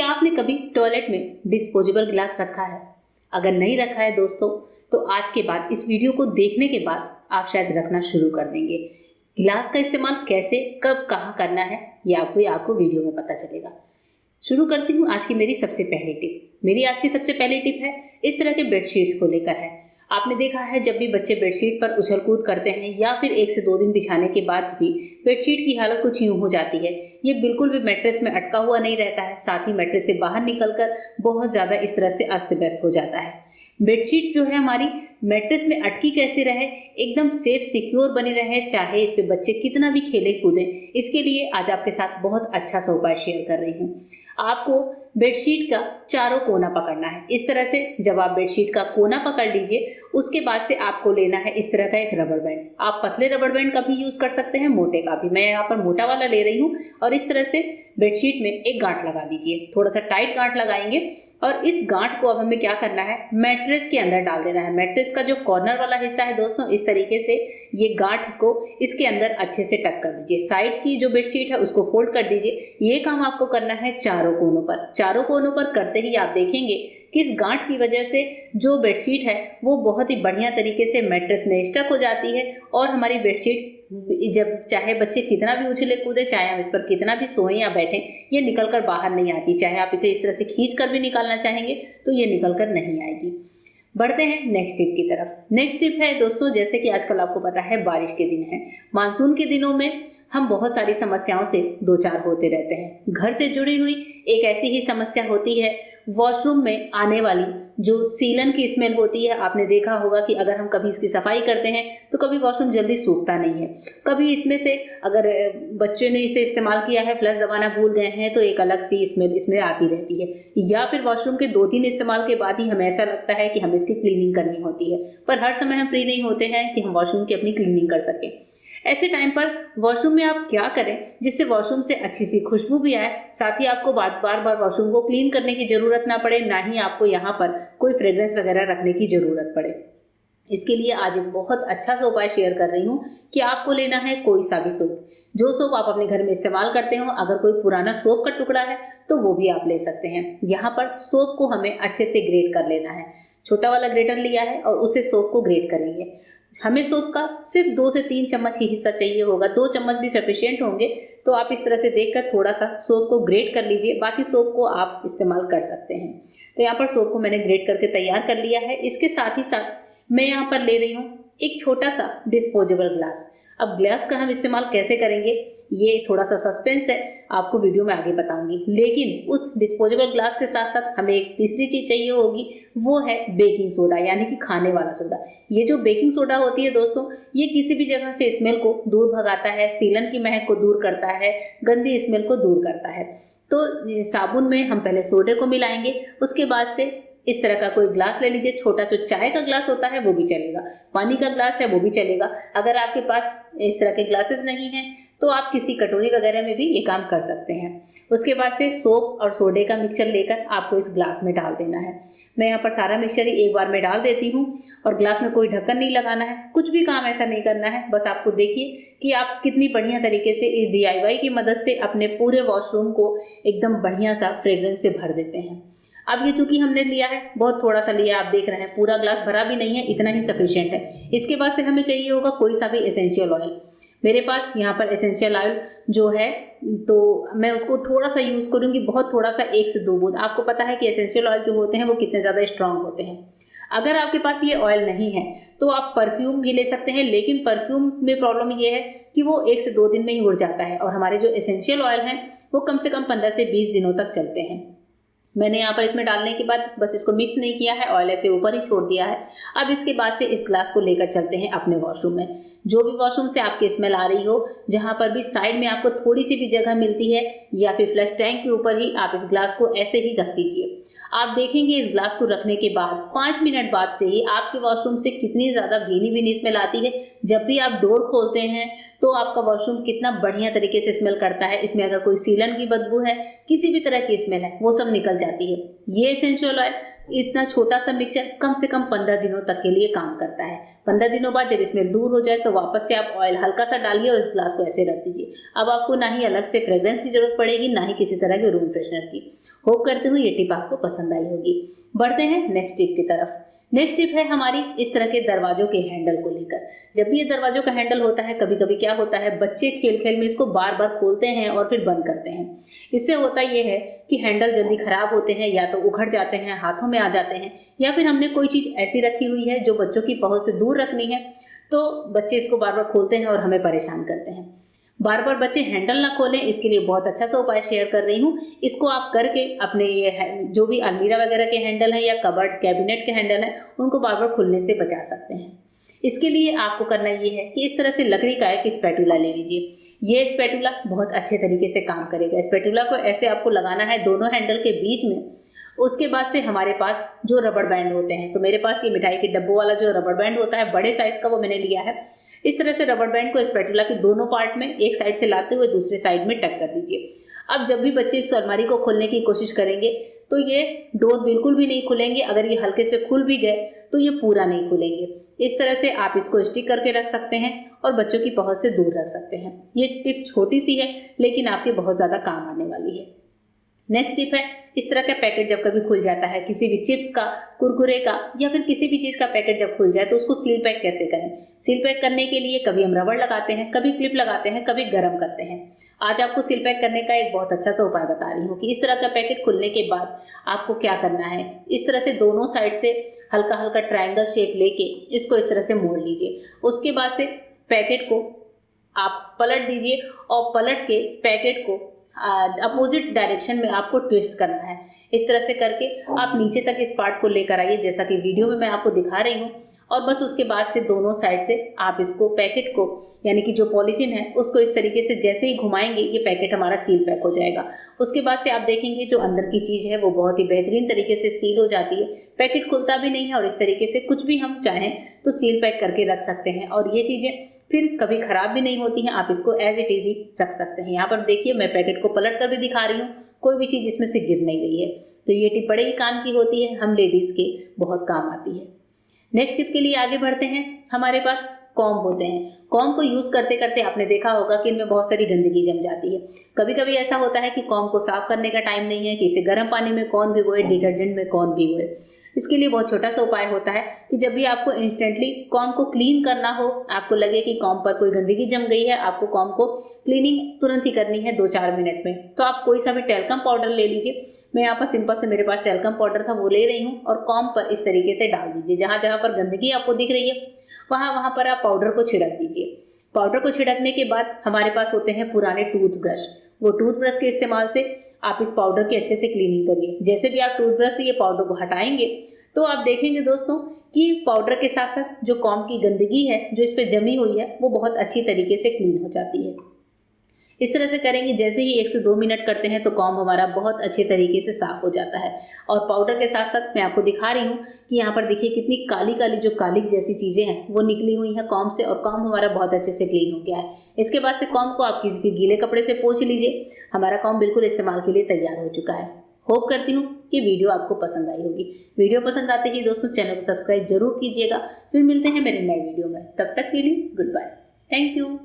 क्या आपने कभी टॉयलेट में डिस्पोजेबल गिलास रखा है? अगर नहीं रखा है दोस्तों, तो आज के बाद इस वीडियो को देखने के बाद आप शायद रखना शुरू कर देंगे। गिलास का इस्तेमाल कैसे, कब, कहाँ करना है, ये आपको वीडियो में पता चलेगा। शुरू करती हूँ आज की मेरी सबसे पहली टिप। मेरी आज की सबसे पहली टिप है इस तरह के बेडशीट्स को लेकर है। आपने देखा है जब भी बच्चे बेडशीट पर उछल कूद करते हैं या फिर 1 से 2 दिन बिछाने के बाद भी बेडशीट की हालत कुछ यूं हो जाती है। ये बिल्कुल भी मैट्रेस में अटका हुआ नहीं रहता है, साथ ही मैट्रेस से बाहर निकलकर बहुत ज्यादा इस तरह से अस्त व्यस्त हो जाता है। बेडशीट जो है हमारी मैट्रेस में अटकी कैसे रहे, एकदम सेफ सिक्योर बनी रहे, चाहे इस पे बच्चे कितना भी खेले कूदें, इसके लिए आज आपके साथ बहुत अच्छा सा उपाय शेयर कर रही हूँ। आपको बेडशीट का चारों कोना पकड़ना है। इस तरह से जब आप बेडशीट का कोना पकड़ लीजिए, उसके बाद से आपको लेना है इस तरह का एक रबर बैंड। आप पतले रबर बैंड का भी यूज कर सकते हैं, मोटे का भी। मैं यहाँ पर मोटा वाला ले रही हूँ और इस तरह से बेडशीट में एक गांठ लगा दीजिए। थोड़ा सा टाइट गांठ लगाएंगे और इस गांठ को अब हमें क्या करना है, मैट्रेस के अंदर डाल देना है। मैट्रेस का जो कॉर्नर वाला हिस्सा है दोस्तों, इस तरीके से ये गांठ को इसके अंदर अच्छे से टक कर दीजिए। साइड की जो बेडशीट है उसको फोल्ड कर दीजिए। ये काम आपको करना है चारों कोनों पर। चारों कोनों पर करते ही आप देखेंगे कि इस गांठ की वजह से जो बेडशीट है वो बहुत ही बढ़िया तरीके से मैट्रेस में स्टक हो जाती है और हमारी बेडशीट जब चाहे बच्चे कितना भी उछले कूदे, चाहे हम इस पर कितना भी सोएं या बैठें, ये निकल कर बाहर नहीं आती। चाहे आप इसे इस तरह से खींच कर भी निकालना चाहेंगे तो ये निकल कर नहीं आएगी। बढ़ते हैं नेक्स्ट टिप की तरफ। नेक्स्ट टिप है दोस्तों, जैसे कि आजकल आपको पता है बारिश के दिन है, मानसून के दिनों में हम बहुत सारी समस्याओं से दो चार होते रहते हैं। घर से जुड़ी हुई एक ऐसी ही समस्या होती है वॉशरूम में आने वाली जो सीलन की स्मेल होती है। आपने देखा होगा कि अगर हम कभी इसकी सफाई करते हैं तो कभी वॉशरूम जल्दी सूखता नहीं है। कभी इसमें से अगर बच्चे ने इसे इस्तेमाल किया है, फ्लश दबाना भूल गए हैं, तो एक अलग सी स्मेल इसमें आती रहती है। या फिर वॉशरूम के 2-3 इस्तेमाल के बाद ही हमें ऐसा लगता है कि हमें इसकी क्लीनिंग करनी होती है, पर हर समय हम फ्री नहीं होते हैं कि हम वॉशरूम की अपनी क्लीनिंग कर सकें। ऐसे टाइम पर वॉशरूम में आप क्या करें जिससे वॉशरूम से अच्छी सी खुशबू भी आए, साथ ही आपको बार बार वॉशरूम को क्लीन करने की जरूरत ना पड़े, ना ही आपको यहाँ पर कोई फ्रेग्रेंस वगैरह रखने की जरूरत पड़े। इसके लिए आज एक बहुत अच्छा सा उपाय शेयर कर रही हूँ कि आपको लेना है कोई सा भी सोप। जो सोप आप अपने घर में इस्तेमाल करते हो, अगर कोई पुराना सोप का टुकड़ा है तो वो भी आप ले सकते हैं। यहाँ पर सोप को हमें अच्छे से ग्रेट कर लेना है। छोटा वाला ग्रेटर लिया है और उसे सोप को ग्रेट करेंगे। हमें सोप का सिर्फ 2 से 3 चम्मच ही हिस्सा चाहिए होगा, 2 चम्मच भी सफिशिएंट होंगे। तो आप इस तरह से देखकर थोड़ा सा सोप को ग्रेट कर लीजिए, बाकी सोप को आप इस्तेमाल कर सकते हैं। तो यहाँ पर सोप को मैंने ग्रेट करके तैयार कर लिया है। इसके साथ ही साथ मैं यहाँ पर ले रही हूँ एक छोटा सा डिस्पोजेबल ग्लास। अब ग्लास का हम इस्तेमाल कैसे करेंगे ये थोड़ा सा सस्पेंस है, आपको वीडियो में आगे बताऊंगी। लेकिन उस डिस्पोजेबल ग्लास के साथ साथ हमें एक तीसरी चीज चाहिए होगी, वो है बेकिंग सोडा, यानी कि खाने वाला सोडा। ये जो बेकिंग सोडा होती है दोस्तों, ये किसी भी जगह से स्मेल को दूर भगाता है, सीलन की महक को दूर करता है, गंदी स्मेल को दूर करता है। तो साबुन में हम पहले सोडे को मिलाएंगे, उसके बाद से इस तरह का कोई ग्लास ले लीजिए। छोटा जो चाय का ग्लास होता है वो भी चलेगा, पानी का ग्लास है वो भी चलेगा। अगर आपके पास इस तरह के ग्लासेस नहीं हैं तो आप किसी कटोरी वगैरह में भी ये काम कर सकते हैं। उसके बाद से सोप और सोडे का मिक्सचर लेकर आपको इस ग्लास में डाल देना है। मैं यहाँ पर सारा मिक्सचर ही एक बार में डाल देती हूँ और ग्लास में कोई ढक्कन नहीं लगाना है, कुछ भी काम ऐसा नहीं करना है। बस आपको देखिए कि आप कितनी बढ़िया तरीके से इस DIY की मदद से अपने पूरे वॉशरूम को एकदम बढ़िया सा फ्रेग्रेंस से भर देते हैं। अब ये चूंकि हमने लिया है, बहुत थोड़ा सा लिया, आप देख रहे हैं पूरा ग्लास भरा भी नहीं है, इतना ही सफिशिएंट है। इसके बाद से हमें चाहिए होगा कोई सा भी एसेंशियल ऑयल। मेरे पास यहाँ पर एसेंशियल ऑयल जो है तो मैं उसको थोड़ा सा यूज करूंगी, बहुत थोड़ा सा, 1 से 2 बूंद। आपको पता है कि एसेंशियल ऑयल जो होते हैं वो कितने ज्यादा स्ट्रांग होते हैं। अगर आपके पास ये ऑयल नहीं है तो आप परफ्यूम भी ले सकते हैं, लेकिन परफ्यूम में प्रॉब्लम ये है कि वो 1 से 2 दिन में ही उड़ जाता है और हमारे जो एसेंशियल ऑयल है वो कम से कम 15 से 20 दिनों तक चलते हैं। मैंने यहाँ पर इसमें डालने के बाद बस इसको मिक्स नहीं किया है, ऑयल ऐसे ऊपर ही छोड़ दिया है। अब इसके बाद से इस ग्लास को लेकर चलते हैं अपने वॉशरूम में। जो भी वॉशरूम से आपकी स्मेल आ रही हो, जहाँ पर भी साइड में आपको थोड़ी सी भी जगह मिलती है या फिर फ्लश टैंक के ऊपर ही आप इस ग्लास को ऐसे ही रख दीजिए। आप देखेंगे इस ग्लास को रखने के बाद 5 मिनट बाद से ही आपके वॉशरूम से कितनी ज्यादा भीनी भीनी स्मेल आती है। जब भी आप डोर खोलते हैं तो आपका वॉशरूम कितना बढ़िया तरीके से स्मेल करता है। इसमें अगर कोई सीलन की बदबू है, किसी भी तरह की स्मेल है, वो सब निकल जाती है। ये एसेंशियल ऑयल इतना छोटा सा मिक्सचर कम से कम 15 दिनों तक के लिए काम करता है। 15 दिनों बाद जब इसमें दूर हो जाए तो वापस से आप ऑयल हल्का सा डालिए और इस ग्लास को ऐसे रख दीजिए। अब आपको ना ही अलग से फ्रेग्रेंस की जरूरत पड़ेगी, ना ही किसी तरह के रूम फ्रेशनर की। होप करती हूँ ये टिप आपको पसंद आई होगी। बढ़ते हैं नेक्स्ट टिप की तरफ। नेक्स्ट टिप है हमारी इस तरह के दरवाजों के हैंडल को लेकर। जब भी ये दरवाजों का हैंडल होता है, कभी कभी क्या होता है, बच्चे खेल खेल में इसको बार बार खोलते हैं और फिर बंद करते हैं। इससे होता ये है कि हैंडल जल्दी खराब होते हैं, या तो उखड़ जाते हैं, हाथों में आ जाते हैं, या फिर हमने कोई चीज ऐसी रखी हुई है जो बच्चों की पहुंच से दूर रखनी है, तो बच्चे इसको बार बार खोलते हैं और हमें परेशान करते हैं। बार बार बच्चे हैंडल ना खोलें, इसके लिए बहुत अच्छा सा उपाय शेयर कर रही हूँ। इसको आप करके अपने ये जो भी अलमीरा वगैरह के हैंडल है या कबर्ड कैबिनेट के हैंडल है, उनको बार बार खुलने से बचा सकते हैं। इसके लिए आपको करना ये है कि इस तरह से लकड़ी का एक स्पैटुला ले लीजिए। ये स्पैटुला बहुत अच्छे तरीके से काम करेगा। स्पैटुला को ऐसे आपको लगाना है दोनों हैंडल के बीच में। उसके बाद से हमारे पास जो रबड़ बैंड होते हैं, तो मेरे पास ये मिठाई के डब्बों वाला जो रबड़ बैंड होता है बड़े साइज का, वो मैंने लिया है। इस तरह से रबड़ बैंड को स्पैटुला के दोनों पार्ट में एक साइड से लाते हुए दूसरे साइड में टक कर दीजिए। अब जब भी बच्चे इस अलमारी को खोलने की कोशिश करेंगे तो ये डोर बिल्कुल भी नहीं खुलेंगे। अगर ये हल्के से खुल भी गए तो ये पूरा नहीं खुलेंगे। इस तरह से आप इसको स्टिक करके रख सकते हैं और बच्चों की पहुंच से दूर रख सकते हैं। ये टिप छोटी सी है लेकिन आपके बहुत ज्यादा काम आने वाली है। नेक्स्ट टिप है, इस तरह का पैकेट जब कभी खुल जाता है, किसी भी चिप्स का, कुरकुरे का या फिर किसी भी चीज का पैकेट जब खुल जाए तो उसको सील पैक कैसे करें। सील पैक करने के लिए कभी हम रबड़ लगाते हैं, कभी क्लिप लगाते हैं, कभी गरम करते हैं। आज आपको सील पैक करने का एक बहुत अच्छा सा उपाय बता रही हूँ कि इस तरह का पैकेट खुलने के बाद आपको क्या करना है। इस तरह से दोनों साइड से हल्का हल्का ट्रायंगल शेप लेके इसको इस तरह से मोड़ लीजिए। उसके बाद से पैकेट को आप पलट दीजिए और पलट के पैकेट को अपोजिट डायरेक्शन में आपको ट्विस्ट करना है। इस तरह से करके आप नीचे तक इस पार्ट को लेकर आइए, जैसा कि वीडियो में मैं आपको दिखा रही हूँ। और बस उसके बाद से दोनों साइड से आप इसको पैकेट को, यानी कि जो पॉलीथीन है उसको इस तरीके से जैसे ही घुमाएंगे ये पैकेट हमारा सील पैक हो जाएगा। उसके बाद से आप देखेंगे जो अंदर की चीज है वो बहुत ही बेहतरीन तरीके से सील हो जाती है। पैकेट खुलता भी नहीं है और इस तरीके से कुछ भी हम चाहें तो सील पैक करके रख सकते हैं और ये चीजें फिर कभी खराब भी नहीं होती हैं। आप इसको एज इट इज ही रख सकते हैं। यहाँ पर देखिए मैं पैकेट को पलट कर भी दिखा रही हूँ, कोई भी चीज इसमें से गिर नहीं गई है। तो ये टिप बड़े ही काम की होती है, हम लेडीज के बहुत काम आती है। नेक्स्ट टिप के लिए आगे बढ़ते हैं। हमारे पास कॉम्ब होते हैं। कॉम्ब को यूज करते करते आपने देखा होगा कि इनमें बहुत सारी गंदगी जम जाती है। कभी कभी ऐसा होता है कि कॉम्ब को साफ करने का टाइम नहीं है कि इसे गर्म पानी में कौन भिगोए, डिटर्जेंट में कौन भिगोए। इसके लिए बहुत छोटा सा उपाय होता है कि जब भी आपको इंस्टेंटली कॉम्ब को क्लीन करना हो, आपको लगे कि कॉम्ब पर कोई गंदगी जम गई है, आपको कॉम्ब को क्लीनिंग तुरंत ही करनी है 2-4 मिनट में, तो आप कोई सा भी टेल्कम पाउडर ले लीजिए। मैं यहाँ पर सिंपल से मेरे पास टेल्कम पाउडर था वो ले रही हूँ और कॉम्ब पर इस तरीके से डाल दीजिए। जहाँ जहाँ पर गंदगी आपको दिख रही है वहाँ पर आप पाउडर को छिड़क दीजिए। पाउडर को छिड़कने के बाद हमारे पास होते हैं पुराने टूथब्रश। वो टूथब्रश के इस्तेमाल से आप इस पाउडर की अच्छे से क्लीनिंग करिए। जैसे भी आप टूथब्रश से ये पाउडर को हटाएंगे तो आप देखेंगे दोस्तों कि पाउडर के साथ साथ जो कॉम्ब की गंदगी है जो इस पे जमी हुई है वो बहुत अच्छी तरीके से क्लीन हो जाती है। इस तरह से करेंगे, जैसे ही 1 से 2 मिनट करते हैं तो कॉम्ब हमारा बहुत अच्छे तरीके से साफ हो जाता है। और पाउडर के साथ साथ मैं आपको दिखा रही हूँ कि यहाँ पर देखिए कितनी काली काली जो कालिक जैसी चीजें हैं वो निकली हुई हैं कॉम्ब से, और कॉम्ब हमारा बहुत अच्छे से क्लीन हो गया है। इसके बाद से कॉम्ब को आप किसी के गीले कपड़े से पोंछ लीजिए। हमारा कॉम्ब बिल्कुल इस्तेमाल के लिए तैयार हो चुका है। होप करती हूँ कि वीडियो आपको पसंद आई होगी। वीडियो पसंद आते ही दोस्तों चैनल को सब्सक्राइब जरूर कीजिएगा। फिर मिलते हैं मेरे नए वीडियो में, तब तक के लिए गुड बाय, थैंक यू।